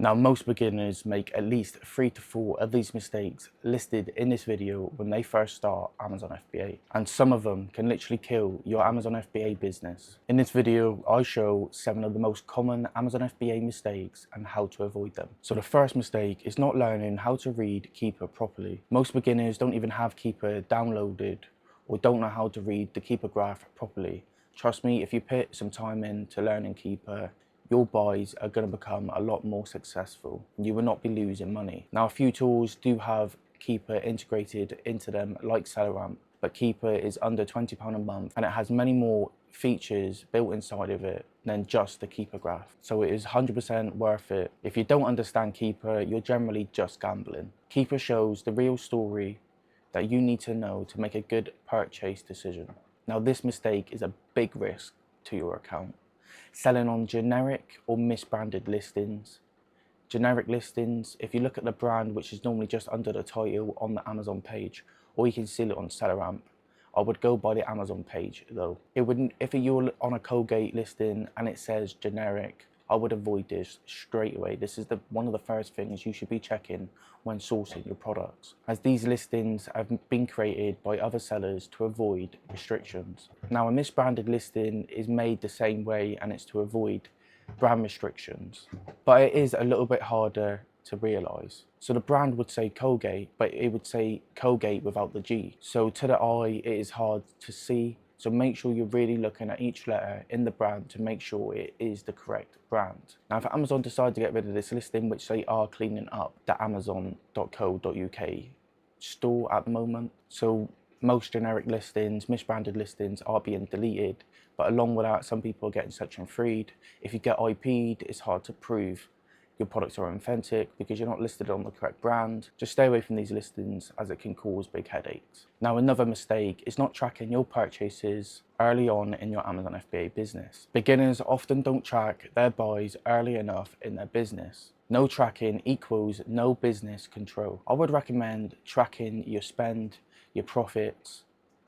Now, most beginners make at least 3 to 4 of these mistakes listed in this video when they first start Amazon FBA, and some of them can literally kill your Amazon FBA business. In this video, I show 7 of the most common Amazon FBA mistakes and how to avoid them. So the first mistake is not learning how to read Keeper properly. Most beginners don't even have Keeper downloaded or don't know how to read the Keeper graph properly. Trust me, if you put some time into learning Keeper, your buys are going to become a lot more successful. You will not be losing money. Now, a few tools do have Keeper integrated into them, like SellerAmp, but Keeper is under £20 a month and it has many more features built inside of it than just the Keeper graph. So it is 100% worth it. If you don't understand Keeper, you're generally just gambling. Keeper shows the real story that you need to know to make a good purchase decision. Now, this mistake is a big risk to your account. Selling on generic or misbranded listings. Generic listings, if you look at the brand, which is normally just under the title on the Amazon page, or you can see it on SellerAmp, I would go by the Amazon page though. If you're on a Colgate listing and it says generic, I would avoid this straight away. This is one of the first things you should be checking when sourcing your products, as these listings have been created by other sellers to avoid restrictions. Now, a misbranded listing is made the same way and it's to avoid brand restrictions, but it is a little bit harder to realise. So the brand would say Colgate, but it would say Colgate without the G. So to the eye, it is hard to see. So make sure you're really looking at each letter in the brand to make sure it is the correct brand. Now, if Amazon decide to get rid of this listing, which they are cleaning up the amazon.co.uk store at the moment, so most generic listings, misbranded listings are being deleted, but along with that, some people are getting section 3'd. If you get IP'd, it's hard to prove your products are authentic because you're not listed on the correct brand. Just stay away from these listings as it can cause big headaches. Now, another mistake is not tracking your purchases early on in your Amazon FBA business. Beginners often don't track their buys early enough in their business. No tracking equals no business control. I would recommend tracking your spend, your profits,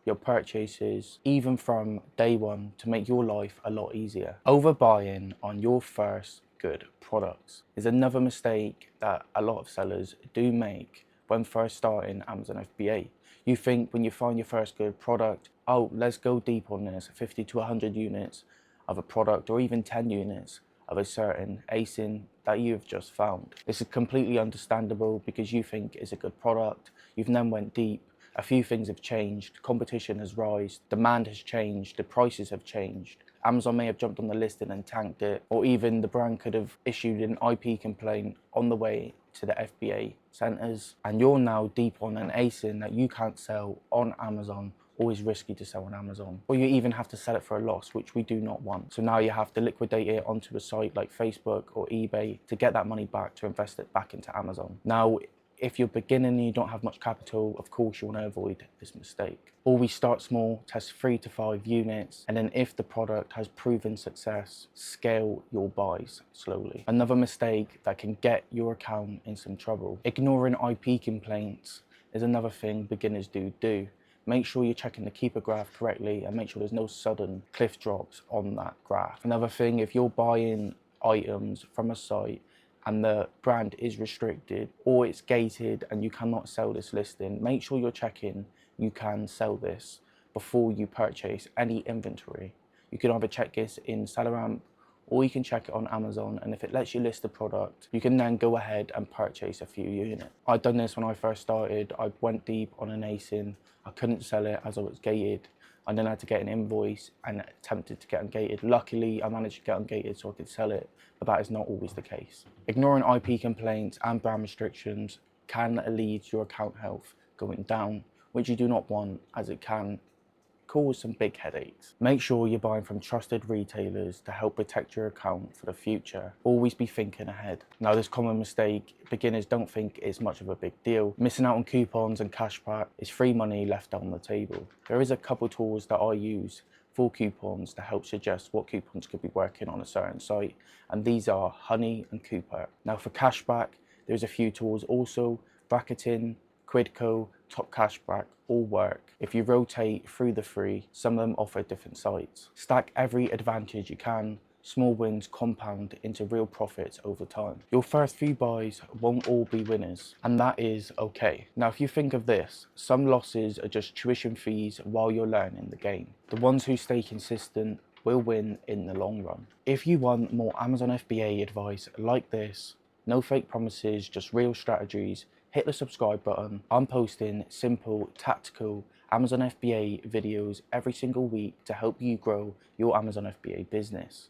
your purchases, even from day one, to make your life a lot easier. Overbuying on your first good products is another mistake that a lot of sellers do make when first starting Amazon FBA. You think when you find your first good product, oh, let's go deep on this, 50 to 100 units of a product or even 10 units of a certain ASIN that you've just found. This is completely understandable because you think it's a good product, you've then went deep, a few things have changed, competition has risen, demand has changed, the prices have changed. Amazon may have jumped on the listing and tanked it, or even the brand could have issued an IP complaint on the way to the FBA centres, and you're now deep on an ASIN that you can't sell on Amazon, or is risky to sell on Amazon, or you even have to sell it for a loss, which we do not want. So now you have to liquidate it onto a site like Facebook or eBay to get that money back to invest it back into Amazon. Now, if you're beginning and you don't have much capital, of course you want to avoid this mistake. Always start small, test 3 to 5 units, and then if the product has proven success, scale your buys slowly. Another mistake that can get your account in some trouble. Ignoring IP complaints is another thing beginners do. Make sure you're checking the Keeper graph correctly and make sure there's no sudden cliff drops on that graph. Another thing, if you're buying items from a site and the brand is restricted or it's gated and you cannot sell this listing, make sure you're checking you can sell this before you purchase any inventory. You can either check this in SellerAmp or you can check it on Amazon, and if it lets you list the product, you can then go ahead and purchase a few units. I'd done this when I first started. I went deep on an ASIN. I couldn't sell it as I was gated. I then had to get an invoice and attempted to get ungated. Luckily, I managed to get ungated so I could sell it, but that is not always the case. Ignoring IP complaints and brand restrictions can lead to your account health going down, which you do not want, as it can cause some big headaches. Make sure you're buying from trusted retailers to help protect your account for the future. Always be thinking ahead. Now, this common mistake, beginners don't think it's much of a big deal. Missing out on coupons and cashback is free money left on the table. There is a couple tools that I use for coupons to help suggest what coupons could be working on a certain site, and these are Honey and Cooper. Now, for cashback, there's a few tools also. Bracketing, Quidco, Top Cashback all work. If you rotate through the three, some of them offer different sites. Stack every advantage you can small wins compound into real profits over time. Your first few buys won't all be winners, and that is okay. Now, if you think of this, some losses are just tuition fees while you're learning the game. The ones who stay consistent will win in the long run. If you want more Amazon FBA advice like this, no fake promises, just real strategies, hit the subscribe button. I'm posting simple, tactical Amazon FBA videos every single week to help you grow your Amazon FBA business.